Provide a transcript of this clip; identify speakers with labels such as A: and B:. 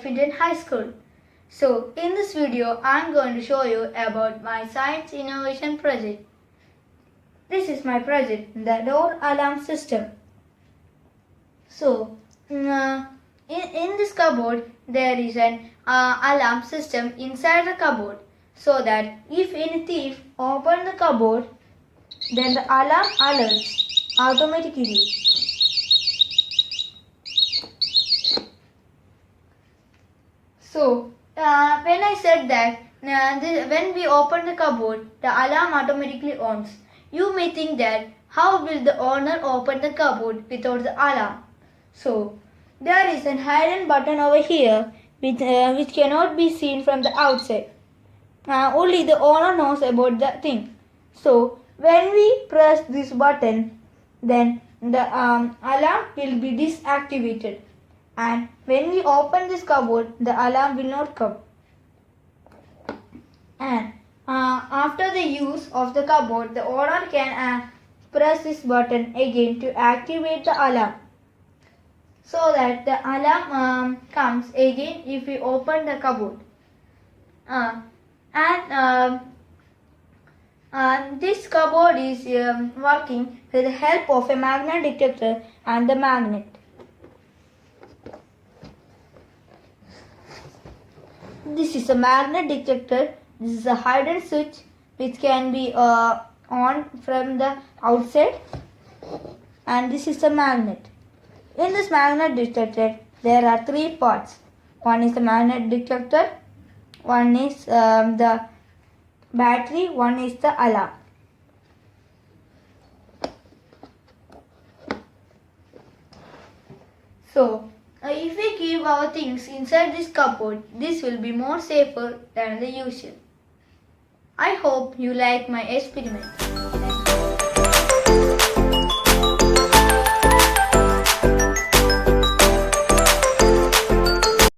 A: in high school. So in this video I am going to show you about my science innovation project. This is my project, the door alarm system. So in this cupboard there is an alarm system inside the cupboard, so that if any thief opens the cupboard, then the alarm alerts automatically. So when I said that when we open the cupboard, the alarm automatically ons. You may think that how will the owner open the cupboard without the alarm? So there is a hidden button over here which cannot be seen from the outside. Only the owner knows about the thing. So when we press this button, then the alarm will be disactivated. And when we open this cupboard, the alarm will not come. And after the use of the cupboard, the owner can press this button again to activate the alarm, so that the alarm comes again if we open the cupboard. This cupboard is working with the help of a magnet detector and the magnet. This is a magnet detector. This is a hidden switch which can be on from the outside, and this is a magnet. In this magnet detector there are three parts. One is the magnet detector, one is the battery, one is the alarm. So if we keep our things inside this cupboard, this will be more safer than the usual. I hope you like my experiment.